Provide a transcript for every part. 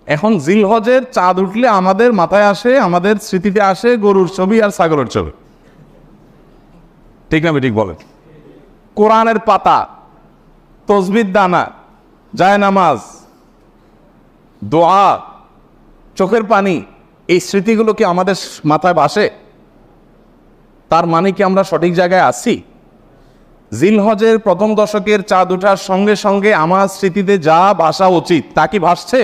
এখন জিলহজের চাঁদ উঠলে আমাদের মাথায় আসে, আমাদের স্মৃতিতে আসে গরুর ছবি আর ছাগলের ছবি, ঠিক না ঠিক বলেন? কোরআনের পাতা, তসবির দানা, জায়নামাজ, দোয়া, চোখের পানি, এই স্মৃতিগুলো কি আমাদের মাথায় ভাসে? তার মানে কি আমরা সঠিক জায়গায় আছি? জিলহজের প্রথম দশকের চাঁদ ওঠার সঙ্গে সঙ্গে আমার স্মৃতিতে যা ভাসা উচিত তা কি ভাসছে?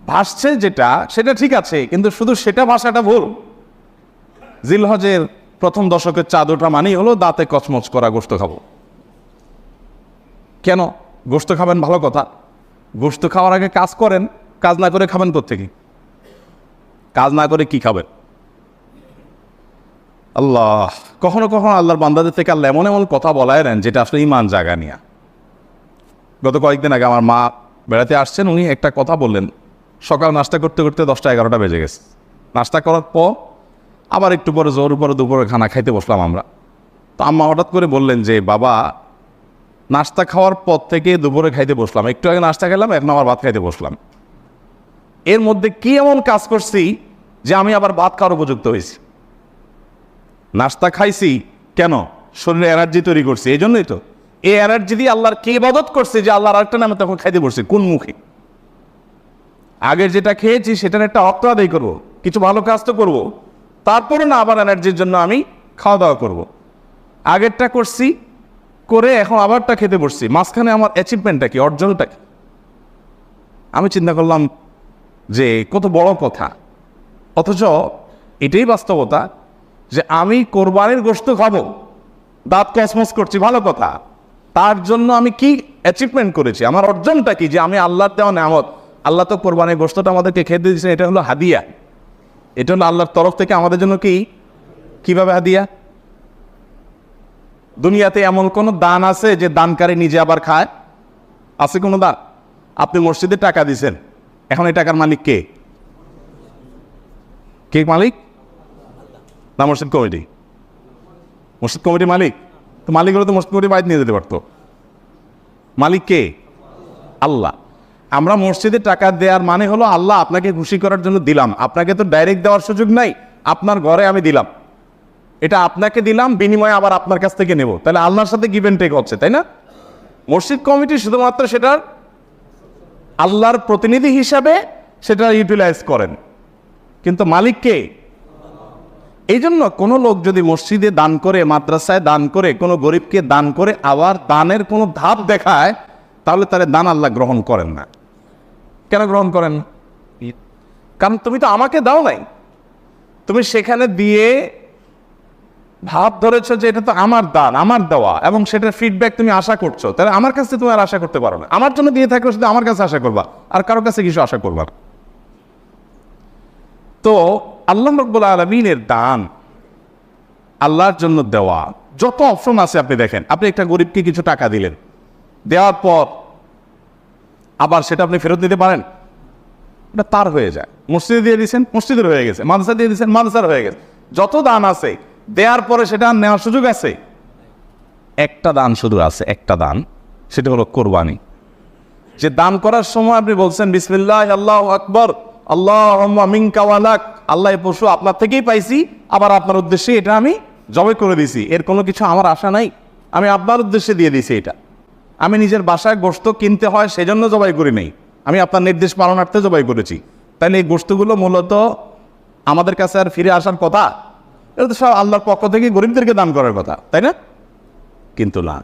ভাসছে যেটা, সেটা ঠিক আছে, কিন্তু শুধু সেটা ভাষাটা ভুল। জিলহজের প্রথম দশকের চাঁদ ওঠা মানেই হলো দাঁতে কচমচ করা গোশত খাবো। কেন গোশত খাবেন? ভালো কথা। গোশত খাওয়ার আগে কাজ করেন, কাজ না করে খাবেন কোত্থেকে? কাজ না করে কি খাবেন? আল্লাহ, কখনো কখনো আল্লাহর বান্দাদের থেকে আল্লাহ এমন এমন কথা বলায় নেন যেটা আসলে ইমান জাগা নিয়া। গত কয়েকদিন আগে আমার মা বেড়াতে আসছেন, উনি একটা কথা বললেন। সকাল নাস্তা করতে করতে 10টা-11টা বেজে গেছে। নাস্তা করার পর আবার একটু পরে জোর উপরে দুপুরে খানা খাইতে বসলাম আমরা। তো আম্মা হঠাৎ করে বললেন যে, বাবা, নাস্তা খাওয়ার পর থেকে দুপুরে খাইতে বসলাম, একটু আগে নাস্তা খেলাম, এখন আবার ভাত খাইতে বসলাম, এর মধ্যে কি এমন কাজ করছি যে আমি আবার ভাত খাওয়ার উপযুক্ত হয়েছি? নাস্তা খাইছি কেন? শরীরে এনার্জি তৈরি করছি, এই জন্যই তো। এই এনার্জি দিয়ে আল্লাহর কে ইবাদত করছে যে আল্লাহর আরেকটা নামে তখন খাইতে বসছি? কোন মুখে? আগের যেটা খেয়েছি সেটার একটা অর্থ আদায় করবো, কিছু ভালো কাজ তো করবো, তারপরে না আবার এনার্জির জন্য আমি খাওয়া দাওয়া করব। আগেরটা করছি, করে এখন আবারটা খেতে বসছি, মাঝখানে আমার অ্যাচিভমেন্টটা কি, অর্জনটা কি? আমি চিন্তা করলাম যে কত বড় কথা, অথচ এটাই বাস্তবতা যে আমি কোরবানির গোশত খাবো, দাঁত কসমস করছি, ভালো কথা। তার জন্য আমি কি অ্যাচিভমেন্ট করেছি? আমার অর্জনটা কি? যে আমি আল্লাহর দেওয়া নেয়ামত, আল্লাহ তো কোরবানির গোশতটা আমাদেরকে খেতে দিয়েছেন, এটা হলো হাদিয়া, এটা হলো আল্লাহর তরফ থেকে আমাদের জন্য। কি কিভাবে হাদিয়া? দুনিয়াতে এমন কোন দান আছে যে দানকারী নিজে আবার খায়? আছে কোনো দান? আপনি মসজিদে টাকা দিছেন, এখন এই টাকার মালিক কে? কে মালিক? না মসজিদ কমিটি? মসজিদ কমিটি মালিক? তো মালিক হলে তো মসজিদ কমিটি বাইরে নিয়ে যেতে পারতো। মালিক কে? আল্লাহ। আমরা মসজিদে টাকা দেওয়ার মানে হলো আল্লাহ আপনাকে খুশি করার জন্য দিলাম, আপনাকে তো ডাইরেক্ট দেওয়ার সুযোগ নাই, আপনার ঘরে আমি দিলাম, এটা আপনাকে দিলাম, বিনিময়ে আবার আপনার কাছ থেকে নেব, তাহলে আল্লাহর সাথে গিভ এন্ড টেক হচ্ছে, তাই না? মসজিদ কমিটি শুধুমাত্র সেটার আল্লাহর প্রতিনিধি হিসাবে সেটা ইউটিলাইজ করেন, কিন্তু মালিক কে? এই জন্য কোনো লোক যদি মসজিদে দান করে, মাদ্রাসায় দান করে, কোনো গরিবকে দান করে, আবার দানের কোনো ধাপ দেখায়, তাহলে তার দান আল্লাহ গ্রহণ করেন না। কেন গ্রহণ করেন না? কারণ তুমি তো আমাকে দাও নাই, তুমি সেখানে দিয়ে ভাব ধরেছ যে এটা তো আমার দান, আমার দেওয়া, এবং সেটার ফিডব্যাক তুমি আশা করছো, তাহলে আমার কাছে তুমি আর আশা করতে পারো না। আমার জন্য দিয়ে থাকলে শুধু আমার কাছে আশা করবা, আর কারোর কাছে কিছু আশা করবা না। তো আল্লাহ রাব্বুল আলামিনের দান, আল্লাহর জন্য দেওয়া, যত অপশন আছে আপনি দেখেন। আপনি একটা গরিবকে কিছু টাকা দিলেন, দেওয়ার পর আবার সেটা আপনি ফেরত দিতে পারেন? এটা তার হয়ে যায়। মসজিদে দিয়ে দিয়েছেন, মসজিদের হয়ে গেছে। মাদ্রাসা দিয়ে দিয়েছেন, মাদ্রাসার হয়ে গেছে। যত দান আছে দেওয়ার পরে সেটা নেওয়ার সুযোগ আছে? একটা দান শুধু আছে, একটা দান, সেটা হলো কোরবানি। যে দান করার সময় আপনি বলছেন বিসমিল্লাহ, আল্লাহু আকবার, আল্লাহুম্মা মিনকা ওয়া লাক, আল্লাহ এই পশু আপনার থেকেই পাইছি, আবার আপনার উদ্দেশ্যে এটা আমি জবাই করে দিছি, এর কোনো কিছু আমার আশা নাই, আমি আপনার উদ্দেশ্যে দিয়ে দিছি। এটা আমি নিজের বাসায় গোশত কিনতে হয় সেজন্য জবাই করি নাই, আমি আপনার নির্দেশ পালনার্থে জবাই করেছি। তাহলে এই গোশতগুলো মূলত আমাদের কাছে আর ফিরে আসার কথা? এটা তো সব আল্লাহর পক্ষ থেকে গরিবদেরকে দান করার কথা, তাই না? কিন্তু না,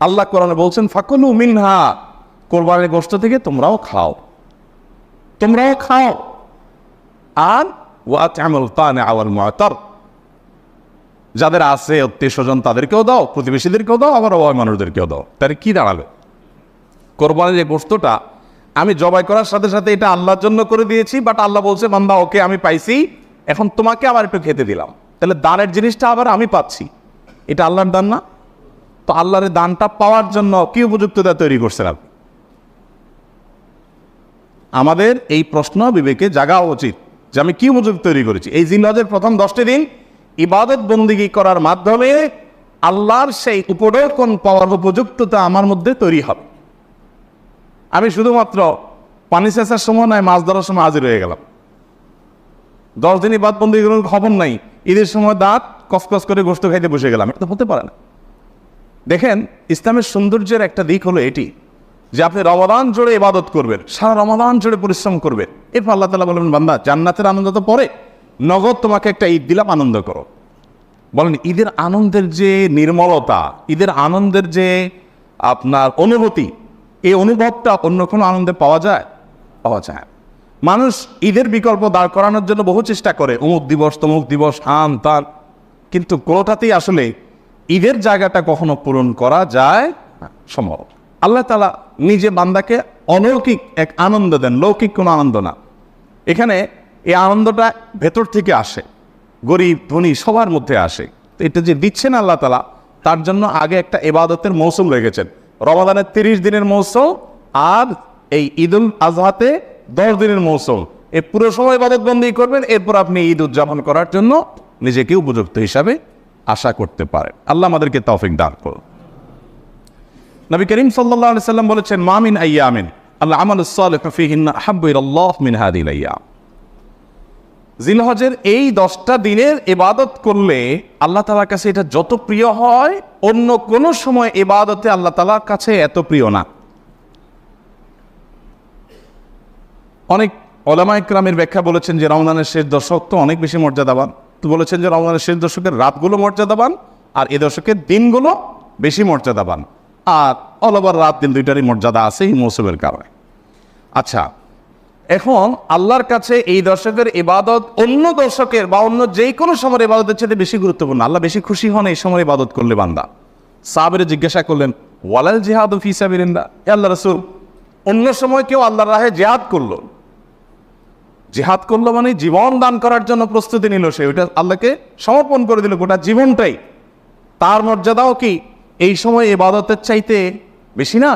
আল্লাহ কোরআনে বলছেন ফাকুলু মিনহা, কোরবানির গোশত থেকে তোমরাও খাও, তোমরাও খাও। আর ওয়াতআমুল কানিআ ওয়াল মু'তার, যাদের আছে আত্মীয় স্বজন তাদেরকেও দাও, প্রতিবেশীদেরকেও দাও, আবার অভাবী মানুষদেরকেও দাও। তাহলে কি দাঁড়ালো? কোরবানির যে গোশতটা আমি জবাই করার সাথে সাথে এটা আল্লাহর জন্য করে দিয়েছি, বাট আল্লাহ বলছে বান্দা ওকে আমি পাইছি, এখন তোমাকে আবার একটু খেতে দিলাম। তাহলে দানের জিনিসটা আবার আমি পাচ্ছি, এটা আল্লাহর দান না? তো আল্লাহর দানটা পাওয়ার জন্য কি উপযুক্ততা তৈরি করছেন আপনি? আমাদের এই প্রশ্ন বিবেকে জাগা উচিত যে আমি কি উপযুক্ত তৈরি করেছি। এই জিলহজের প্রথম 10টি দিন ইবাদত বন্দিগি করার মাধ্যমে আল্লাহর সেই উপঢৌকন পাওয়ার উপযুক্ততা আমার মধ্যে তৈরি হবে। আমি শুধুমাত্র পানি চেঁচার সময় নাই, মাছ ধরার সময় হাজির হয়ে গেলাম। 10 দিন ইবাদত বন্দী কোনো খবর নাই, ঈদের সময় দাঁত কসকস করে গোশত খাইতে বসে গেলাম, এটা তো হতে পারে না। দেখেন, ইসলামের সৌন্দর্যের একটা দিক হলো এটি যে আপনি রমাদান জুড়ে ইবাদত করবেন, সারা রমাদান জুড়ে পরিশ্রম করবেন, এরপর আল্লাহ তাআলা বলবেন, বান্দা জান্নাতের আনন্দ তো পরে, নগদ তোমাকে একটা ঈদ দিলাম, আনন্দ করো। বলেন, ঈদের আনন্দের যে নির্মলতা, ঈদের আনন্দের যে আপনার অনুভূতি, এই অনুভবটা অন্য কোনো আনন্দে পাওয়া যায়? পাওয়া যায়। মানুষ ঈদের বিকল্প দাঁড় করানোর জন্য বহু চেষ্টা করে, অমুক দিবস তমুক দিবস, আন তান, কিন্তু কোনোটাতেই আসলে ঈদের জায়গাটা কখনো পূরণ করা যায় সম্ভব। আল্লাহ তাআলা নিজে বান্দাকে অলৌকিক এক আনন্দ দেন, লৌকিক কোনো আনন্দ না। এখানে এই আনন্দটা ভেতর থেকে আসে, গরিব ধনী সবার মধ্যে আসে। তো এটা যে দিচ্ছেন আল্লাহ তাআলা, তার জন্য আগে একটা ইবাদতের মৌসুম রেখেছেন। রমাদানের 30 দিনের মৌসুম, আর এই ঈদুল আজহাতে 10 দিনের মৌসুম। এই পুরো সময় ইবাদত বন্দী করবেন, এরপর আপনি ঈদ উদযাপন করার জন্য নিজেকে উপযুক্ত হিসাবে আশা করতে পারেন। আল্লাহ আমাদেরকে তৌফিক দান করুন। নবী করিম সাল্লাল্লাহু আলাইহি সাল্লাম বলেছেন, মা মিন আইয়ামিন আল আমালুস সালিহু ফীহিন্না আহাব্বু ইলাল্লাহ মিন হাযিহিল আইয়াম। জিলহজের এই 10টা দিনের ইবাদত করলে আল্লাহ তাআলার কাছে এটা যত প্রিয় হয়, অন্য কোন সময় ইবাদতে আল্লাহ তাআলার কাছে এত প্রিয় না। অনেক উলামায়ে কেরামের ব্যাখ্যা বলেছেন যে রমজানের শেষ দশক তো অনেক বেশি মর্যাদাবান, তো বলেছেন যে রমজানের শেষ দশকের রাতগুলো মর্যাদাবান, আর এ দশকের দিনগুলো বেশি মর্যাদাবান, আর অল ওভার রাত দিন দুইটারই মর্যাদা আছে এই মৌসুমের কারণে। আচ্ছা, এখন আল্লাহর কাছে এই দশকের ইবাদত অন্য দশকের বা অন্য যে কোনো সময়ের ইবাদতের চেয়ে বেশি গুরুত্বপূর্ণ। আল্লাহ বেশি খুশি হন এই সময় ইবাদত করলে বান্দা। সাহাবীরা জিজ্ঞাসা করলেন, ওয়ালাল জিহাদু ফি সাবিলিল্লাহ, হে আল্লাহর রাসূল, অন্য সময় কেউ আল্লাহর রাহে জিহাদ করলো, জিহাদ করলো মানে জীবন দান করার জন্য প্রস্তুতি নিল, সে ওইটা আল্লাহকে সমর্পণ করে দিল গোটা জীবনটাই, তার মর্যাদাও কি এই সময় ইবাদতের চাইতে বেশি না?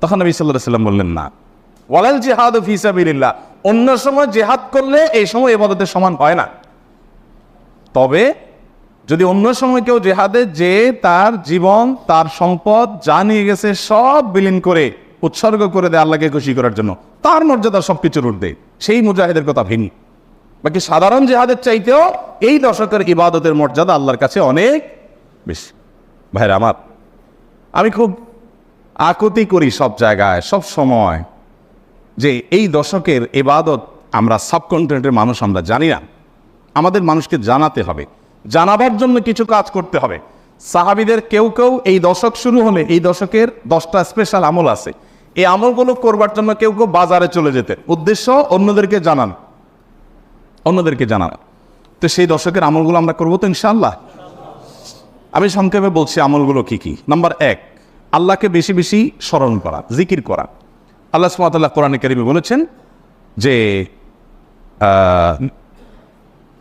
তখন নবী সাল্লাল্লাহু আলাইহি ওয়াসাল্লাম বললেন, না, ওয়ালাল জিহাদু ফি সাবিলিল্লাহ, অন্য সময় জিহাদ করলে এই সময় ইবাদতের সমান হয় না। তবে যদি অন্য সময় কেউ জিহাদে যে তার জীবন তার সম্পদ যা নিয়ে গেছে সব বিলীন করে উৎসর্গ করে দেয় আল্লাহকে খুশি করার জন্য, তার মর্যাদা সবকিছুর ঊর্ধ্বে, সেই মুজাহিদের কথা ভিন্ন। বাকি সাধারণ জিহাদের চাইতেও এই দশকের ইবাদতের মর্যাদা আল্লাহর কাছে অনেক বেশি। ভাইরা আমার, আমি খুব আকুতি করি সব জায়গায় সব সময় যে এই দশকের ইবাদত আমরা সাবকন্টিনেন্টের মানুষ আমরা জানি না। আমাদের মানুষকে জানাতে হবে, জানাবার জন্য কিছু কাজ করতে হবে। সাহাবীদের কেউ কেউ এই দশক শুরু হলে এই দশকের 10টা স্পেশাল আমল আছে, এই আমলগুলো করবার জন্য কেউ কেউ বাজারে চলে যেতেন, উদ্দেশ্য অন্যদেরকে জানান, অন্যদেরকে জানান। তো সেই দশকের আমলগুলো আমরা করবো তো ইনশাআল্লাহ। আমি সংক্ষেপে বলছি আমলগুলো কি কি। নাম্বার 1, আল্লাহকে বেশি বেশি স্মরণ করা, জিকির করা। আল্লাহ সুবহানাহু ওয়া তাআলা কোরআনে কারীমে বলেছেন যে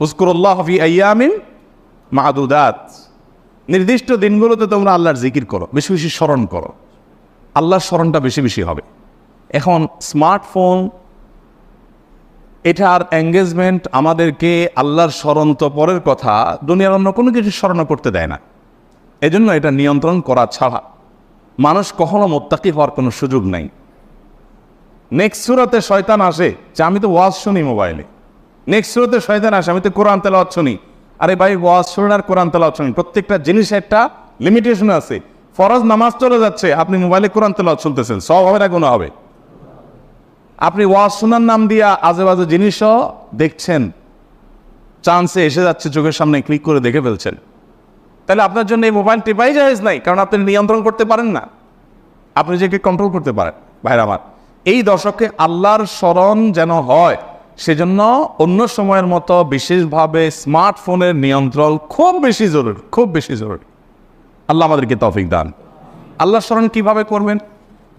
উযকুরুল্লাহ ফি আইয়ামিন মা'দুদাত, নির্দিষ্ট দিনগুলোতে তোমরা আল্লাহর জিকির করো, বেশি বেশি স্মরণ করো, আল্লাহর স্মরণটা বেশি বেশি হবে। এখন স্মার্টফোন এটার এঙ্গেজমেন্ট আমাদেরকে আল্লাহর স্মরণ তো পরের কথা, দুনিয়ার অন্য কোনো কিছু স্মরণ করতে দেয় না। এজন্য এটা নিয়ন্ত্রণ করা ছাড়া মানুষ কখনো মুত্তাকি হওয়ার কোনো সুযোগ নাই। নেক্সট সূরাতে শয়তান আসে যে আমি তো ওয়াজ শুনি মোবাইলে, নেক্সট সূরাতে শয়তান আসে আমি তো কোরআন তেলাওয়াত শুনি। আরে ভাই, ওয়াজ শুনুন আর কোরআন তেলাওয়াত শুনুন, প্রত্যেকটা জিনিস একটা লিমিটেশন আছে। ফরজ নামাজ চলে যাচ্ছে, আপনি মোবাইলে কোরআন তেলাওয়াত শুনতেছেন, সব হবে না গুনাহ হবে। আপনি ওয়াজ শোনার নাম দিয়া আজে বাজে জিনিসও দেখছেন, চান্সে এসে যাচ্ছে চোখের সামনে, ক্লিক করে দেখে ফেলছেন, তাহলে আপনার জন্য এই মোবাইল টিপাই জায়েজ নাই, কারণ আপনি নিয়ন্ত্রণ করতে পারেন না, আপনি নিজেকে কন্ট্রোল করতে পারেন। ভাইরা আমার, এই দশকে আল্লাহর স্মরণ যেন হয়, সেজন্য অন্য সময়ের মতো বিশেষভাবে স্মার্টফোনের নিয়ন্ত্রণ খুব বেশি জরুরি, খুব বেশি জরুরি। আল্লাহ আমাদেরকে তৌফিক দান। আল্লাহর স্মরণ কিভাবে করবেন?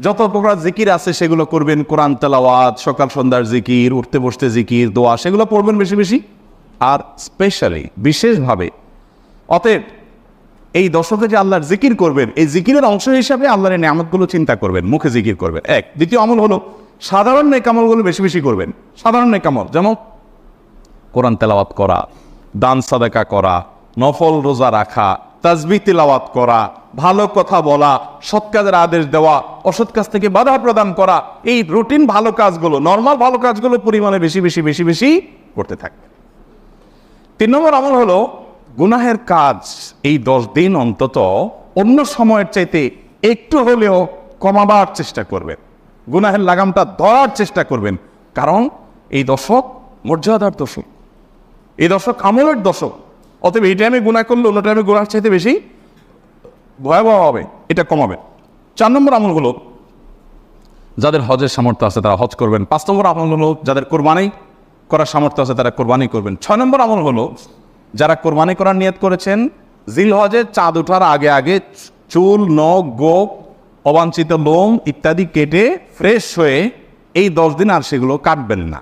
যত প্রকার জিকির আছে সেগুলো করবেন, কোরআন তেলাওয়াত, সকাল সন্ধ্যার জিকির, উঠতে বসতে জিকির, দোয়া, সেগুলো পড়বেন বেশি বেশি, আর স্পেশালি বিশেষভাবে। অতএব এই দশকে যে আল্লাহর জিকির করবেন, এই জিকিরের অংশ হিসাবে আল্লাহর এই নিয়ামতগুলো চিন্তা করবেন, মুখে জিকির করবেন। এক। দ্বিতীয় আমল হলো সাধারণ নেক আমলগুলো বেশি বেশি করবেন। সাধারণ নেক আমল যেমন কোরআন তেলাওয়াত করা, দান সাদাকা করা, নফল রোজা রাখা, তাসবিহ তিলাওয়াত করা, ভালো কথা বলা, সৎ কাজের আদেশ দেওয়া, অসৎ কাজ থেকে বাধা প্রদান করা, এই রুটিন ভালো কাজগুলো, নর্মাল ভালো কাজগুলো পরিমাণে বেশি বেশি বেশি বেশি করতে থাকবে। 3 নম্বর আমল হলো গুনাহের কাজ এই 10 দিন অন্তত অন্য সময়ের চাইতে একটু হলেও কমাবার চেষ্টা করবেন, গুনাহের লাগামটা ধরার চেষ্টা করবেন। কারণ এই দশক মর্যাদার দশক, এই দশক আমলের দশক। অতএব এই টাইমে গুনাহ করলে অন্য টাইমে গুনাহের চাইতে বেশি ভয়াবহ হবে, এটা কমাবেন। 4 নম্বর আমল হলো যাদের হজের সামর্থ্য আছে তারা হজ করবেন। 5 নম্বর আমল হলো যাদের কোরবানি করার সামর্থ্য আছে তারা কোরবানি করবেন। 6 নম্বর আমল হলো যারা কোরবানি করার নিয়ত করেছেন জিলহজের চাঁদ ওঠার আগে আগে চুল, নখ, গোপ, অবাঞ্ছিত লোম ইত্যাদি কেটে ফ্রেশ হয়ে এই 10 দিন আর সেগুলো কাটবেন না,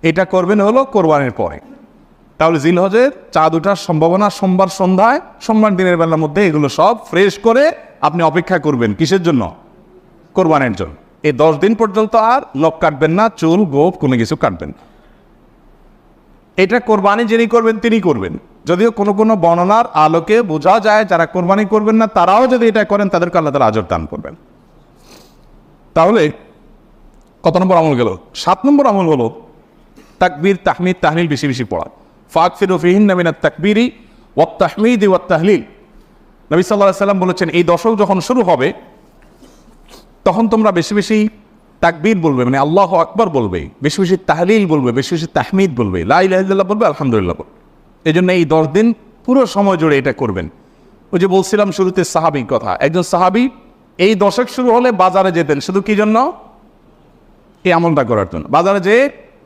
এটা করবেন হলো কোরবানির পরে। তাহলে জিলহজের চাঁদ ওঠার সম্ভাবনা সোমবার সন্ধ্যায়, সোমবার দিনের বেলার মধ্যে এগুলো সব ফ্রেশ করে আপনি অপেক্ষা করবেন কিসের জন্য? কোরবানির জন্য। এই 10 দিন পর্যন্ত আর নখ কাটবেন না, চুল, গোপ কোনো কিছু কাটবেন না। এটা কোরবানি যিনি করবেন তিনি করবেন। যদিও কোনো কোনো বর্ণনার আলোকে বোঝা যায় যারা কোরবানি করবেন না তারাও যদি এটা করেন তাদেরকে আল্লাহ তাআলা আজর দান করবেন। তাহলে কত নম্বর আমল গেল? 7 নম্বর আমল হলো তাকবীর, তাহমিদ, তাহলিল বেশি বেশি পড়া। ফাকফিরু ফিহিন্না মিনাত তাকবীরি ওয়াত তাহমিদি ওয়াত তাহলিল। নবী সাল্লাল্লাহু আলাইহি সাল্লাম বলেছেন এই দশক যখন শুরু হবে তখন তোমরা বেশি বেশি তাকবীর বলবে, মানে আল্লাহু আকবার বলবে, বেশি বেশি তাহলিল বলবে, বেশি বেশি তাহমিদ বলবে, লা ইলাহা ইল্লাল্লাহ বলবে, আলহামদুলিল্লাহ বলবে। এই জন্য এই 10 দিন পুরো সময় জুড়ে এটা করবেন। ওই যে বলছিলাম শুরুতে সাহাবীর কথা, একজন সাহাবী এই দশক শুরু হলে বাজারে যেতেন শুধু কি জন্য? এই আমলটা করার জন্য। বাজারে যে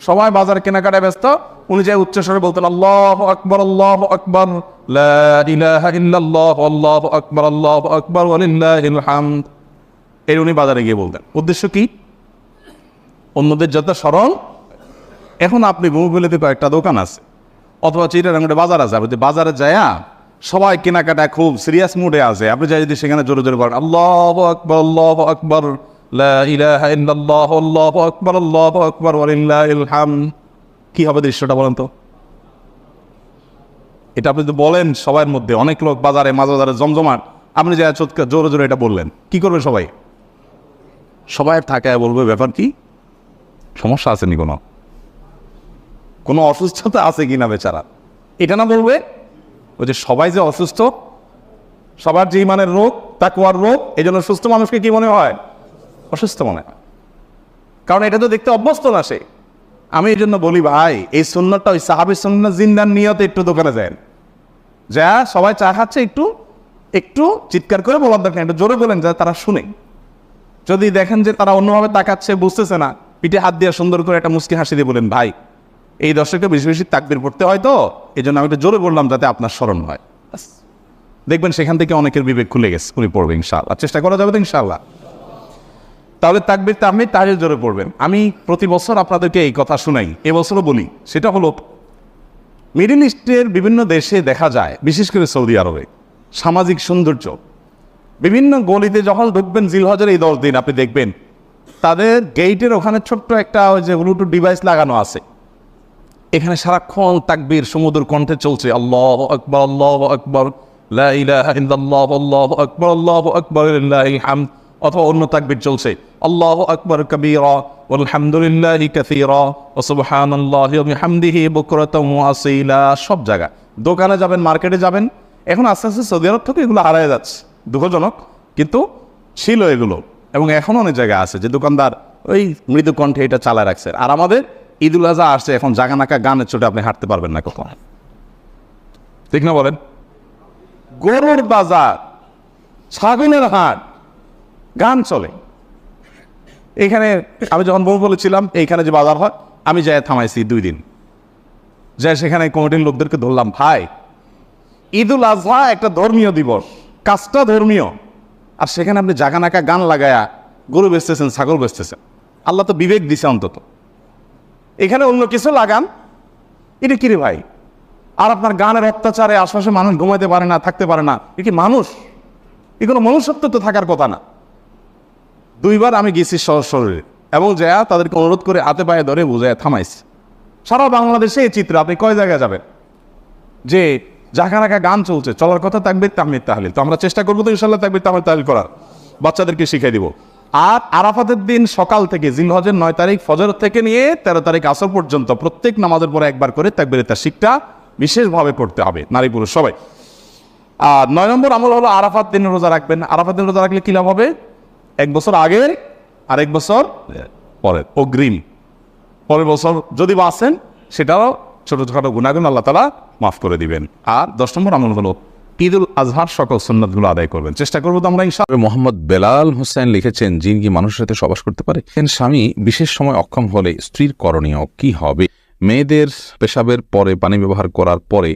সবাই বাজারে কেনাকাটায় ব্যস্ত, উনি যে উচ্চস্বরে বলতেন আল্লাহু আকবার, আল্লাহু আকবার, লা ইলাহা ইল্লাল্লাহ, আল্লাহু আকবার, আল্লাহু আকবার, ওয়া লিল্লাহিল হামদ। এর উনি বাজারে গিয়ে বলতেন। উদ্দেশ্য কি? অন্যদের যত স্মরণ। এখন আপনি মোবাইলেতে কয়েকটা দোকান আছে অথবা চিটাগাঙ্গে বাজার আছে, আপনি বাজারে যায়া সবাই কেনাকাটা খুব সিরিয়াস মুডে আছে, আপনি যাই যদি সেখানে জোরে জোরে বলেন আল্লাহু আকবার, আল্লাহু আকবার, লা ইলাহা ইল্লাল্লাহ, আল্লাহু আকবার, আল্লাহু আকবার, ওয়া লিল্লাহিল হামদ, কি হবে দৃশ্যটা বলেন তো? এটা আপনি তো বলেন সবার মধ্যে, অনেক লোক বাজারে মাঝবাজারে জমজমাট, আপনি যা জোরে জোরে এটা বললেন, কি করবে সবাই? সবাই থাকায় বলবে ব্যাপার কি, সমস্যা আছে নি, কোনো অসুস্থতা আছে কিনা বেচারা, এটা না বলবে। ওই যে সবাই যে অসুস্থ, সবার যে ইমানের রোগ, তাকওয়ার রোগ, এই জন্য সুস্থ মানুষকে কি মনে হয়? অসুস্থ মনে হয়। কারণ এটা তো দেখতে অভ্যস্ত না সে। আমি এই জন্য বলি ভাই, এই সুন্নতটা ওই সাহাবীর সুন্নাত জিন্দার নিয়তে একটু দোকানে যায়, যা সবাই চা খাচ্ছে একটু একটু চিৎকার করে বলার দরকার, একটু জোরে বলেন যা তারা শুনে। যদি দেখেন যে তারা অন্যভাবে তাকাচ্ছে, বুঝতেছে না, পিঠে হাত দিয়ে সুন্দর করে একটা মুস্কি হাসি দিয়ে বলেন ভাই এই দর্শককে বেশি বেশি তাকবীর পড়তে হয় তো, এই জন্য আমি একটু জোরে বললাম যাতে আপনার স্মরণ হয়। দেখবেন সেখান থেকে অনেকের বিবেক খুলে গেছে, উনি পড়বে ইনশাআল্লাহ। চেষ্টা করা যাবে তো ইনশাআল্লাহ। তাহলে তাকবীর তাহমিদ তাহলিল জোরে পড়বেন। আমি প্রতি বছর আপনাদেরকে এই কথা শুনাই, এবছরও বলি। সেটা হলো মিডল ইস্টের বিভিন্ন দেশে দেখা যায়, বিশেষ করে সৌদি আরবে, সামাজিক সৌন্দর্য। বিভিন্ন গলিতে যখন ঢুকবেন জিলহজের এই 10 দিন আপনি দেখবেন তাদের গেইটের ওখানে ছোট্ট একটা ওই যে ব্লুটুথ ডিভাইস লাগানো আছে, এখানে সারাক্ষণ তাকবীর সমুদ্র কণ্ঠে চলছে, আল্লাহু আকবার, আল্লাহু আকবার, লা ইলাহা ইল্লাল্লাহ, আল্লাহু আকবার, আল্লাহু আকবার, লিল্লাহিল হামদ। অথবা অন্য তাকবীর চলছে, আল্লাহু আকবার কাবীরা ওয়ালহামদুলিল্লাহি কাসীরা ওয়া সুবহানাল্লাহি ওয়া বিহামদিহি বুকরাতাও ওয়া আসীলা। সব জায়গা, দোকানে যাবেন, মার্কেটে যাবেন, এখন আস্তে আস্তে সৌদি আরব থেকে এগুলো হারায় যাচ্ছে, দুঃখজনক, কিন্তু ছিল এগুলো। এবং এখন অনেক জায়গা আছে যে দোকানদার ওই মৃদু কণ্ঠে এটা চালায় রাখছে। আর আমাদের ঈদুল আজহা আসছে, এখন জাগানাকা গানের চোটে আপনি হাঁটতে পারবেন না কখন, ঠিক না বলেন? গরুর বাজার, ছাগলের হাট, গান চলে। এখানে আমি যখন বলেছিলাম এইখানে যে বাজার হয়, আমি যাই থামাইছি 2 দিন, যাই সেখানে কমিটির লোকদেরকে ধরলাম, ভাই ঈদুল আজহা একটা ধর্মীয় দিবস, কাজটা ধর্মীয়, আর সেখানে আপনি জাগানাকা গান লাগায়া গরু বেচতেছেন, ছাগল বেচতেছেন। আল্লাহ তো বিবেক দিছে অন্তত, এখানে অন্য কিছু লাগান, এটা কিরে ভাই? আর আপনার গানের অত্যাচারে আশপাশে মানুষ ঘুমাইতে পারে না, থাকতে পারে না, এ কি মানুষ? এ কোনো মনুষ্যত্ব তো থাকার কথা না। 2 বার আমি গেছি শরীরে, এবং যা তাদেরকে অনুরোধ করে হাতে পায়ে ধরে বুঝায় থামাইছি। সারা বাংলাদেশে এই চিত্র, আপনি কয় জায়গায় যাবেন যে জাকা রাখা গান চলছে, চলার কথা তাকবীর তাহমিদ তাহলিল। তো আমরা চেষ্টা করবো তো ইনশাল্লাহ তাকবীর তাহমিদ তাহলিল করার, বাচ্চাদেরকে শিখিয়ে দিব। আর আরাফাতের দিন সকাল থেকে জিলহজের 9 তারিখ ফজর থেকে নিয়ে 13 তারিখ আসর পর্যন্ত প্রত্যেক নামাজের পরে একবার করে তাকবীরের তাশরিকটা বিশেষভাবে পড়তে হবে, নারী পুরুষ সবাই। আর 9 নম্বর আমল হলো আরাফাত দিন রোজা রাখবেন। আরাফাত দিন রোজা রাখলে কি লাভ হবে? 1 বছর আগে আর 1 বছর পরে, অগ্রিম। পরের বছর যদি বাঁচেন সেটাও ছোটখাটো গুনাহগুন আল্লাহ তাআলা মাফ করে দিবেন। আর 10 নম্বর আমল হলো ঈদুল আজহার সকল সুন্নাতগুলো আদায় করবেন। চেষ্টা করবো তো আমরা ইনশাআল্লাহ। মোহাম্মদ বেলাল হোসেন লিখেছেন, জিন কি মানুষের সাথে সবাস করতে পারে? স্বামী বিশেষ সময় অক্ষম হলে স্ত্রীর করণীয় কি হবে? মেয়েদের পেশাবের পরে পানি ব্যবহার করার পরে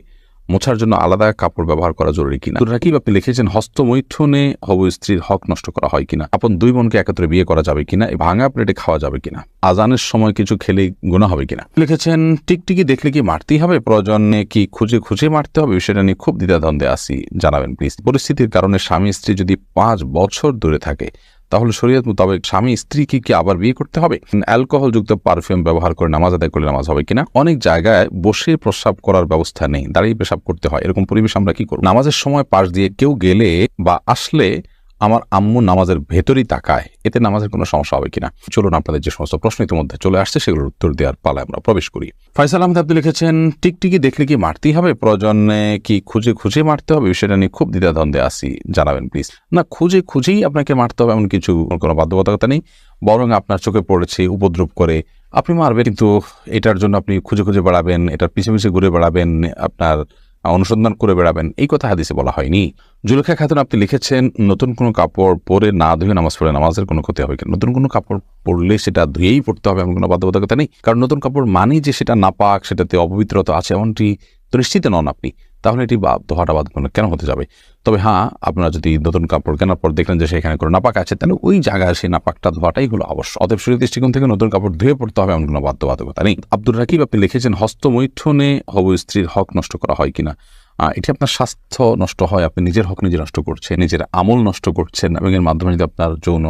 মোছার জন্য আলাদা কাপড় ব্যবহার করা জরুরি কিনা? রাকিব আপনি লিখেছেন, হস্তমৈথুনে হবু স্ত্রীর হক নষ্ট করা হয় কিনা? আপন 2 বোনকে একত্রে বিয়ে করা যাবে কিনা? ভাঙা প্লেটে খাওয়া যাবে কিনা? আজানের সময় কিছু খেলে গুনাহ হবে কিনা? লিখেছেন, টিকটিকি দেখলে কি মারতেই হবে? প্রয়োজনে কি খুঁজে খুঁজে মারতে হবে? বিষয়টা নিয়ে খুব দ্বিধাদ্বন্দ্বে আছি, জানাবেন প্লিজ। পরিস্থিতির কারণে স্বামী স্ত্রী যদি 5 বছর দূরে থাকে তাহলে শরীয়ত মোতাবেক স্বামী স্ত্রীকে কি আবার বিয়ে করতে হবে? অ্যালকোহল যুক্ত পারফিউম ব্যবহার করে নামাজ আদায় করলে নামাজ হবে কিনা? অনেক জায়গায় বসে প্রস্রাব করার ব্যবস্থা নেই, দাঁড়িয়ে পেশাব করতে হয়, এরকম পরিবেশ আমরা কি করব? নামাজের সময় পাশ দিয়ে কেউ গেলে বা আসলে আমার আম্মু নামাজের ভেতরই তাকায়, এতে নামাজের কোনো সমস্যা হবে কিনা? চলুন আপনাদের যে সমস্ত প্রশ্ন ইতিমধ্যে চলে আসছে সেগুলোর উত্তর দেওয়ার পালায় আমরা প্রবেশ করি। ফয়সাল আহমেদ আপনি লিখেছেন, টিকটিকি দেখলে কি মারতেই হবে? প্রয়োজনে কি খুঁজে খুঁজে মারতে হবে? বিষয়টা নিয়ে খুব দ্বিধাদ্বন্দ্বে আছি, জানাবেন প্লিজ। না, খুঁজে খুঁজেই আপনাকে মারতে হবে এমন কিছু কোনো বাধ্যবাধকতা নেই, বরং আপনার চোখে পড়েছে উপদ্রব করে আপনি মারবেন, কিন্তু এটার জন্য আপনি খুঁজে খুঁজে বেড়াবেন, এটার পিছে পিছে ঘুরে বেড়াবেন, আপনার অনুসন্ধান করে বেড়াবেন, এই কথা হাদিসে বলা হয়নি। জুলেখা খাতুন আপনি লিখেছেন, নতুন কোনো কাপড় পরে না ধুয়ে নামাজ পড়ে নামাজের কোনো ক্ষতি হবে কিনা? নতুন কোনো কাপড় পরলে সেটা ধুয়েই পড়তে হবে এমন কোনো বাধ্যবাধকতা নেই, কারণ নতুন কাপড় মানেই যে সেটা নাপাক, সেটাতে অপবিত্রতা আছে এমনটি তো নিশ্চিত নন আপনি, তাহলে এটি ধোয়াটা বাধ্যবাধকতা কেন হতে যাবে? তবে হ্যাঁ, আপনারা যদি নতুন কাপড় কেনার পর দেখলেন যে সেখানে কোনো নাপাক আছে, তাহলে ওই জায়গায় সেই নাপাকটা ধোয়াটাই হলো অবশ্য। অতএব শরীর দৃষ্টিকোণ থেকে নতুন কাপড় ধুয়ে পড়তে হবে এমন কোনো বাধ্যবাধকতা নেই। আব্দুর রাকিব আপনি লিখেছেন, হস্তমৈথুনে হবু স্ত্রীর হক নষ্ট করা হয় কিনা? এটি আপনার স্বাস্থ্য নষ্ট হয়, আপনি নিজের হক নিজে নষ্ট করছেন, নিজের আমল নষ্ট করছেন, এবং এর মাধ্যমে যদি আপনার যৌন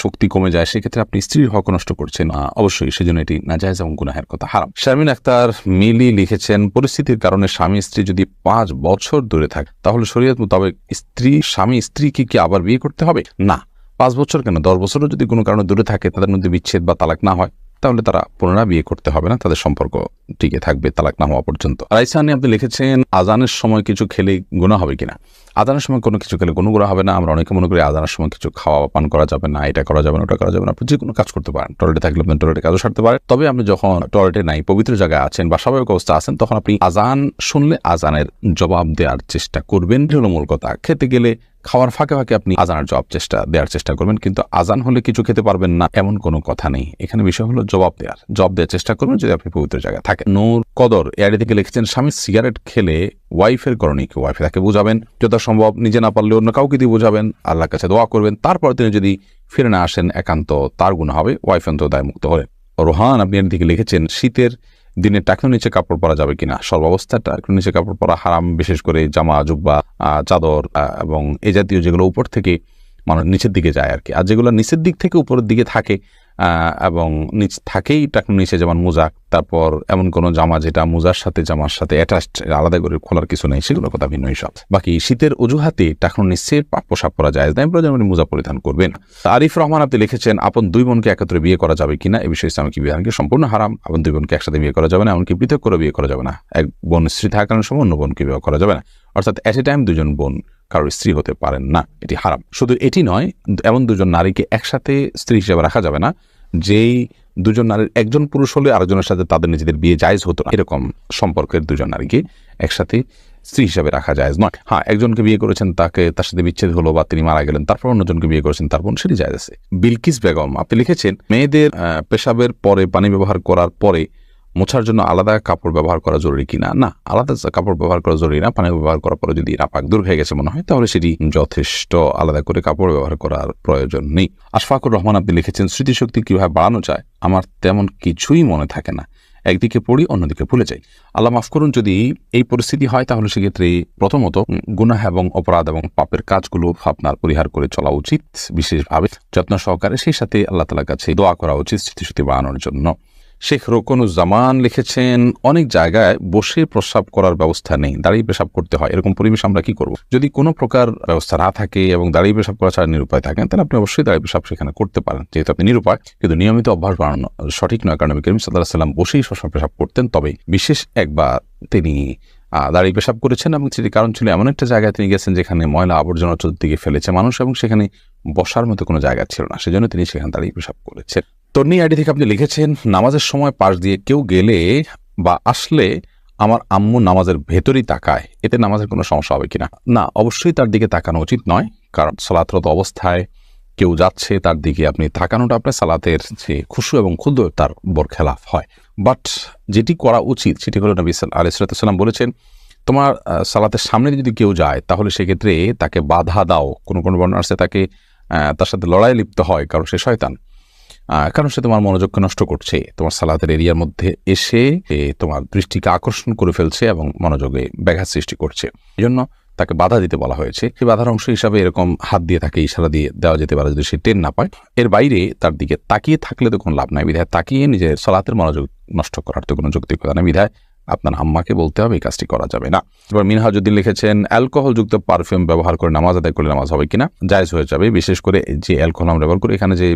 শক্তি কমে যায় সেক্ষেত্রে আপনি স্ত্রীর হক নষ্ট করছেন, অবশ্যই সেজন্য এটি নাজায়েজ এবং গুনাহের কথা, হারাম। শারমিন আক্তার মিলি লিখেছেন, পরিস্থিতির কারণে স্বামী স্ত্রী যদি 5 বছর দূরে থাকে তাহলে শরীয়ত মোতাবেক স্বামী স্ত্রীকে কি আবার বিয়ে করতে হবে? না, 5 বছর কেন, 10 বছরও যদি কোনো কারণে দূরে থাকে, তাদের মধ্যে বিচ্ছেদ বা তালাক না হয়, তাহলে তারা পুনরায় বিয়ে করতে হবে না, তাদের সম্পর্ক টিকে থাকবে তালাক না হওয়া পর্যন্ত। রাইসানি আপনি লিখেছেন, আজানের সময় কিছু খেলে গুনাহ হবে কিনা? আজানের সময় কোনো কিছু খেলে কোনো গুনাহ হবে না। আমরা অনেকে মনে করি আজানের সময় কিছু খাওয়া পান করা যাবে না, এটা করা যাবে না, ওটা করা যাবে না। আপনি যে কোনো কাজ করতে পারেন, টয়লেটে থাকলে আপনি টয়লেটে কাজও সারতে পারেন। তবে আপনি যখন টয়লেটে নাই, পবিত্র জায়গায় আছেন বা স্বাভাবিক অবস্থা আছেন, তখন আপনি আজান শুনলে আজানের জবাব দেওয়ার চেষ্টা করবেন, এটা হলো মূল কথা। খেতে গেলে খাওয়ার ফাঁকে ফাঁকে আপনি আজানের দেওয়ার চেষ্টা করবেন, কিন্তু আজান হলে কিছু খেতে পারবেন না এমন কোনো কথা নেই। এখানে বিষয় হলো জবাব দেওয়ার চেষ্টা করবেন যদি আপনি পবিত্র জায়গায় থাকেন। নূর কদর এআইডি থেকে লিখেছেন, স্বামী সিগারেট খেলে ওয়াইফের করণীয় কি? ওয়াইফে তাকে বোঝাবেন, যথাসম্ভব নিজে না পারলে অন্য কাউকে দিয়ে বোঝাবেন, আল্লাহর কাছে দোয়া করবেন, তারপর তিনি যদি ফিরে না আসেন একান্ত তার গুনাহ হবে, ওয়াইফ অন্তত দায়মুক্ত হলেন। রোহান আপনি এর দিকে লিখেছেন, শীতের দিনে টাকনুর নিচে কাপড় পরা যাবে কিনা? সর্বাবস্থায় টাকনুর নিচে কাপড় পরা হারাম, বিশেষ করে জামা, জুব্বা, চাদর এবং এই জাতীয় যেগুলো উপর থেকে মানুষ নিচের দিকে যায় আর কি, আর যেগুলো নিচের দিক থেকে উপরের দিকে থাকে এবং নিচ থাকেই টাকনুর নিচে, যেমন মোজা, তারপর এমন কোনো জামা যেটা মোজার সাথে জামার সাথে অ্যাটাচড, আলাদা করে খোলার কিছু নেই, সেগুলো কথা ভিন্ন সব। বাকি শীতের অজুহাতে টাকনুর নিচে পোশাক পরা যায় না, প্রয়োজন মোজা পরিধান করবেন। আরিফ রহমান আপনি লিখেছেন, আপন 2 বোনকে একত্রে বিয়ে করা যাবে কিনা? এই বিষয়ে ইসলামিক বিধানকে সম্পূর্ণ হারাম। আপন 2 বোনকে একসাথে বিয়ে করা যাবে না, এমনকি পৃথক করে বিয়ে করা যাবে না। এক বোন স্ত্রী থাকার সময় অন্য বোনকে বিয়ে করা যাবে না, অর্থাৎ এট এ টাইম 2 জন বোন কারোর স্ত্রী হতে পারেন না, এটি হারাম। শুধু এটি নয়, এমন 2 জন নারীকে একসাথে স্ত্রী হিসেবে রাখা যাবে না যেই 2 জন নারীর একজন পুরুষ হলে আরেকজনের সাথে তাদের নিজেদের বিয়ে জায়েজ হতো না, এরকম সম্পর্কের 2 জন নারীকে একসাথে স্ত্রী হিসাবে রাখা জায়েজ নয়। হ্যাঁ, একজনকে বিয়ে করেছেন, তার সাথে বিচ্ছেদ হলো বা তিনি মারা গেলেন, তারপর অন্যজনকে বিয়ে করেছেন, তারপর সেটি জায়েজ আছে। বিলকিস বেগম আপনি লিখেছেন, মেয়েদের পেশাবের পরে পানি ব্যবহার করার পরে মোছার জন্য আলাদা কাপড় ব্যবহার করা জরুরি কিনা? না, আলাদা কাপড় ব্যবহার করা জরুরি না। পানি ব্যবহার করার পরে যদি নাপাক দূর হয়ে গেছে মনে হয় তাহলে সেটি যথেষ্ট, আলাদা করে কাপড় ব্যবহার করার প্রয়োজন নেই। আশফাকুর রহমান আপনি লিখেছেন, স্মৃতিশক্তি কিভাবে বাড়ানো যায়? আমার তেমন কিছুই মনে থাকে না, একদিকে পড়ি অন্যদিকে ভুলে যাই। আল্লাহ মাফ করুন, যদি এই পরিস্থিতি হয় তাহলে সেক্ষেত্রে প্রথমত গুনাহ এবং অপরাধ এবং পাপের কাজগুলো আপনার পরিহার করে চলা উচিত, বিশেষভাবে যত্ন সহকারে। সেই সাথে আল্লাহ তাআলার কাছে দোয়া করা উচিত স্মৃতিশক্তি বাড়ানোর জন্য। শেখ রোকনুজ্জামান লিখেছেন, অনেক জায়গায় বসে প্রস্রাব করার ব্যবস্থা নেই, দাঁড়িয়ে পেশাব করতে হয়। এরকম পরিবেশ আমরা কি করব? যদি কোনো প্রকার ব্যবস্থা না থাকে এবং দাঁড়িয়ে পেশাব করা ছাড়া নিরুপায় থাকেন, তাহলে আপনি অবশ্যই দাঁড়িয়ে পেশাব সেখানে করতে পারেন, যেহেতু আপনি নিরুপায়। কিন্তু নিয়মিত অভ্যাস বানানো সঠিক নয়, কারণ নবী করিম সাল্লাল্লাহু আলাইহি ওয়াসাল্লাম বসেই সবসময় পেশাব করতেন। তবে বিশেষ একবার তিনি দাঁড়িয়ে পেশাব করেছেন এবং সেটি কারণ ছিল এমন একটা জায়গায় তিনি গেছেন যেখানে ময়লা আবর্জনা চতুর্দিকে ফেলেছে মানুষ এবং সেখানে বসার মতো কোনো জায়গা ছিল না, সেজন্য তিনি সেখানে দাঁড়িয়ে পেশাব করেছেন। তন্নি আইডি থেকে আপনি লিখেছেন, নামাজের সময় পাশ দিয়ে কেউ গেলে বা আসলে আমার আম্মু নামাজের ভেতরেই তাকায়, এতে নামাজের কোনো সমস্যা হবে কিনা? না, অবশ্যই তার দিকে তাকানো উচিত নয়, কারণ সালাতরত অবস্থায় কেউ যাচ্ছে তার দিকে আপনি তাকানোটা আপনার সালাতের যে খুশু এবং ক্ষুদ্র তার বরখেলাফ হয়। বাট যেটি করা উচিত সেটি হলো নবী আলাইহিস সালাম বলেছেন, তোমার সালাতের সামনে যদি কেউ যায় তাহলে সেক্ষেত্রে তাকে বাধা দাও। কোনো কোনো বর্ণনা আছে তাকে তার সাথে লড়াই লিপ্ত হয়, কারণ সে শয়তান, কারণ সে তোমার মনোযোগকে নষ্ট করছে, তোমার সালাতের এরিয়ার মধ্যে এসে তোমার দৃষ্টিকে আকর্ষণ করে ফেলছে এবং মনোযোগে ব্যাঘাত সৃষ্টি করছে। এই জন্য তাকে বাধা দিতে বলা হয়েছে। এই বাধার অংশ হিসাবে এরকম হাত দিয়ে তাকে ইশারা দিয়ে দেওয়া যেতে পারে যদি সে টের না পায়। এর বাইরে তার দিকে তাকিয়ে থাকলে তো কোনো লাভ নাই, বিধায় তাকিয়ে নিজের সালাতের মনোযোগ নষ্ট করার তো কোনো যৌক্তিকতা নেই, বিধায় আপনার আম্মাকে বলতে হবে এই কাজটি করা যাবে না। এবার মিনহাজউদ্দিন লিখেছেন, অ্যালকোহলযুক্ত পারফিউম ব্যবহার করে নামাজ আদায় করলে নামাজ হবে কিনা? জায়েজ হয়ে যাবে, বিশেষ করে যে অ্যালকোহল আমরা ব্যবহার করি, এখানে যে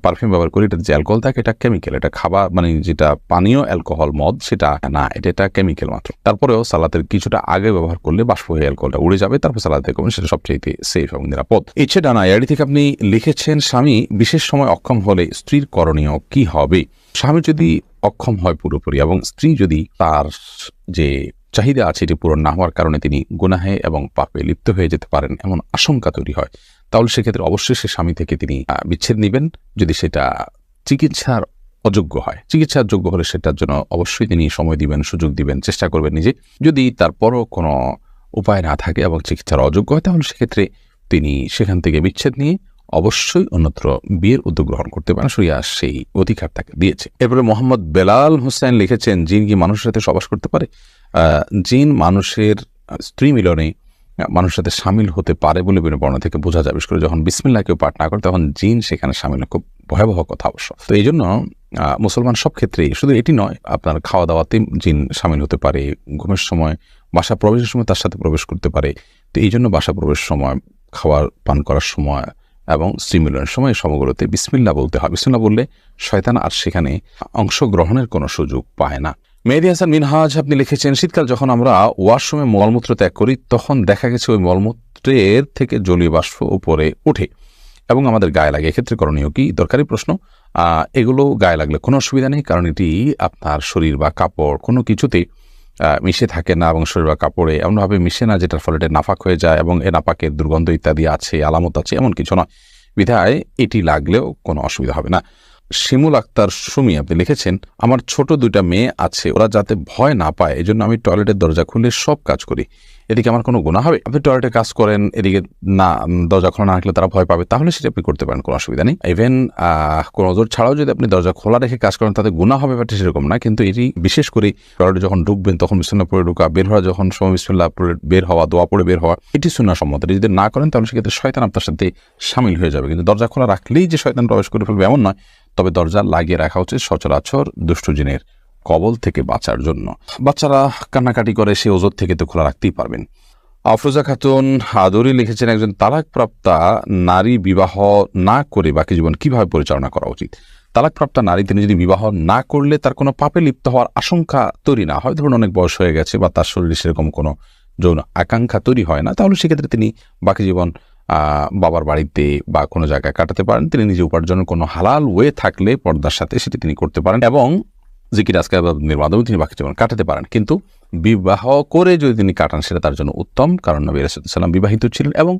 পারফিউম ব্যবহার করি এটা যে অ্যালকোহল থাকে এটা কেমিক্যাল, এটা খাবার মানে যেটা পানীয় অ্যালকোহল মদ সেটা না, এটা কেমিক্যাল মাত্র। তারপরেও সালাতের কিছুটা আগে ব্যবহার করলে বাষ্প হয়ে অ্যালকোহলটা উড়ে যাবে, তারপর সালাতে করবেন, সেটা সবচেয়ে সেফ এবং নিরাপদ। ইচ্ছে ডানা এআইডি থেকে আপনি লিখেছেন, স্বামী বিশেষ সময় অক্ষম হলে স্ত্রীর করণীয় কি হবে? স্বামী যদি অক্ষম হয় পুরোপুরি এবং স্ত্রী যদি তার যে চাহিদা আছে এটি পূরণ না হওয়ার কারণে তিনি গুনাহে এবং পাপে লিপ্ত হয়ে যেতে পারেন এমন আশঙ্কা তৈরি হয়, তাহলে সেক্ষেত্রে অবশ্যই সে স্বামী থেকে তিনি বিচ্ছেদ নেবেন। যদি সেটা চিকিৎসার অযোগ্য হয়, চিকিৎসার যোগ্য হলে সেটার জন্য অবশ্যই তিনি সময় দিবেন, সুযোগ দিবেন, চেষ্টা করবেন নিজে। যদি তারপরও কোনো উপায় না থাকে এবং চিকিৎসার অযোগ্য হয়, তাহলে সেক্ষেত্রে তিনি সেখান থেকে বিচ্ছেদ নিয়ে অবশ্যই অন্যত্র বিয়ের উদ্যোগ গ্রহণ করতে পারেন, শরিয়া সেই অধিকার তাকে দিয়েছে। এরপরে মোহাম্মদ বেলাল হোসেন লিখেছেন, জিন কি মানুষের সাথে সবাস করতে পারে? জিন মানুষের স্ত্রী মিলনে মানুষের সাথে সামিল হতে পারে বলে বিভিন্ন বর্ণনা থেকে বোঝা যায়। বিশেষ করে যখন বিসমিল্লাহ কেউ পাঠ না করে তখন জিন সেখানে সামিল হয়, খুব ভয়াবহ কথা অবশ্য। তো এই জন্য মুসলমান সব ক্ষেত্রেই, শুধু এটি নয়, আপনার খাওয়া দাওয়াতে জিন সামিল হতে পারে, ঘুমের সময়, বাসা প্রবেশের সময় তার সাথে প্রবেশ করতে পারে। তো এই জন্য বাসা প্রবেশের সময়, খাওয়ার পান করার সময় এবং স্ত্রী মিলনের সময় সমগ্রতে বিসমিল্লাহ বলতে হয়। বিসমিল্লাহ বললে শয়তান আর সেখানে অংশগ্রহণের কোনো সুযোগ পায় না। মেহেদী হাসান মিনহাজ আপনি লিখেছেন, শীতকাল যখন আমরা ওয়াশরুমে মলমূত্র ত্যাগ করি তখন দেখা গেছে ওই মলমূত্রের থেকে জলীয় বাষ্প উপরে ওঠে এবং আমাদের গায়ে লাগে, এক্ষেত্রে করণীয় কি? দরকারি প্রশ্ন। এগুলো গায়ে লাগলে কোনো অসুবিধা নেই, কারণ এটি আপনার শরীর বা কাপড় কোনো কিছুতে মিশে থাকে না এবং শরীর বা কাপড়ে এমনভাবে মিশে না যেটার ফলে এটা নাপাক হয়ে যায় এবং এ নাপাকের দুর্গন্ধ ইত্যাদি আছে, আলামত আছে, এমন কিছু নয়, বিধায় এটি লাগলেও কোনো অসুবিধা হবে না। শিমুল আক্তার সুমি আপনি লিখেছেন, আমার ছোট 2টা মেয়ে আছে, ওরা যাতে ভয় না পায় এজন্য আমি টয়লেটের দরজা খুলে সব কাজ করি, এদিকে আমার কোনো গুনাহ হবে? আপনি টয়লেটে কাজ করেন, এদিকে না দরজা খোলা না রাখলে তারা ভয় পাবে, তাহলে সেটা আপনি করতে পারেন, কোনো অসুবিধা নেই। ইভেন কোনো ওজোর ছাড়াও যদি আপনি দরজা খোলা রেখে কাজ করেন তাতে গুনাহ হবে, বাট সেরকম না। কিন্তু এটি বিশেষ করে টয়লেটে যখন ঢুকবেন তখন বিসমিল্লাহ পড়ে ঢুকা, বের হওয়া যখন সময় বিসমিল্লাহ পড়ে বের হওয়া, দোয়া পড়ে বের হওয়া, এটি সুন্নাহ সম্মত। যদি না করেন তাহলে সেক্ষেত্রে শয়তান আপনার সাথে সামিল হয়ে যাবে। কিন্তু দরজা খোলা রাখলেই যে শয়তান প্রবেশ করে ফেলবে এমন নয়, তবে দরজা লাগিয়ে রাখা উচিত সচরাচর দুষ্ট জিনের কবল থেকে বাঁচার জন্য। বাচ্চারা কান্নাকাটি করে, সে ওজোর থেকে তো খোলা রাখতেই পারবেন। আফরোজা খাতুন আদরি লিখেছেন, একজন তালাকপ্রাপ্তা নারী বিবাহ না করে বাকি জীবন কিভাবে পরিচালনা করা উচিত? তালাকপ্রাপ্তা নারী তিনি যদি বিবাহ না করলে তার কোনো পাপে লিপ্ত হওয়ার আশঙ্কা তৈরি না হয়, ধরুন অনেক বয়স হয়ে গেছে বা তার শরীরে সেরকম কোনো যৌন আকাঙ্ক্ষা তৈরি হয় না, তাহলে সেক্ষেত্রে তিনি বাকি জীবন বাবার বাড়িতে বা কোনো জায়গায় কাটাতে পারেন। তিনি নিজে উপার্জনের কোনো হালাল ওয়ে থাকলে পর্দার সাথে সেটি তিনি করতে পারেন এবং জিকির আজকার মাধ্যমে তিনি বাকি জীবন কাটাতে পারেন। কিন্তু বিবাহ করে যদি তিনি কাটান সেটা তার জন্য উত্তম, কারণ নবী রাসূলুল্লাহ সাল্লাল্লাহু আলাইহি ওয়াসাল্লাম বিবাহিত ছিলেন এবং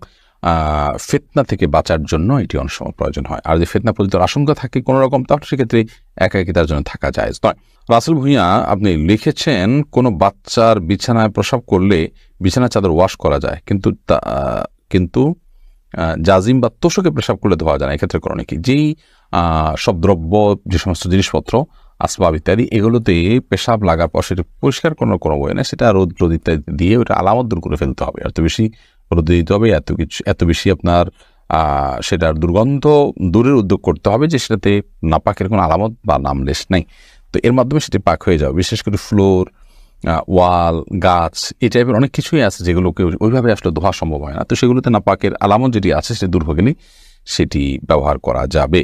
ফিতনা থেকে বাঁচার জন্য এটি অনেক সময় প্রয়োজন হয়। আর যদি ফিতনা পতিত আশঙ্কা থাকে কোনো রকম, তাহলে সেক্ষেত্রে একাকী তার জন্য থাকা জায়েজ নয়। রাসেল ভূঁইয়া আপনি লিখেছেন, কোনো বাচ্চার বিছানায় প্রসব করলে বিছানার চাদর ওয়াশ করা যায়, কিন্তু জাজিম বা তোষকে পেশাব করলে ধোয়া যায় না, এক্ষেত্রে করণীয় কি? যেই সব দ্রব্য, যে সমস্ত জিনিসপত্র, আসবাব ইত্যাদি, এগুলোতে পেশাব লাগার পর সেটা পরিষ্কার করার কোনো বই না, সেটা রোদ ইত্যাদি দিয়ে ওটা আলামত দূর করে ফেলতে হবে। এত বেশি রোদ দিতে হবে, এত বেশি আপনার সেটার দুর্গন্ধ দূরের উদ্যোগ করতে হবে যে সেটাতে নাপাকের কোনো আলামত বা নামলেশ নেই। তো এর মাধ্যমে সেটি পাক হয়ে যাবে। বিশেষ করে ফ্লোর, ওয়াল, গাছ, এই টাইপের অনেক কিছুই আছে যেগুলোকে ওইভাবে আসলে ধোয়া সম্ভব হয় না। তো সেগুলোতে নাপাকের আলামত যেটি আছে সেটি দূর হয়ে গেলেই সেটি ব্যবহার করা যাবে।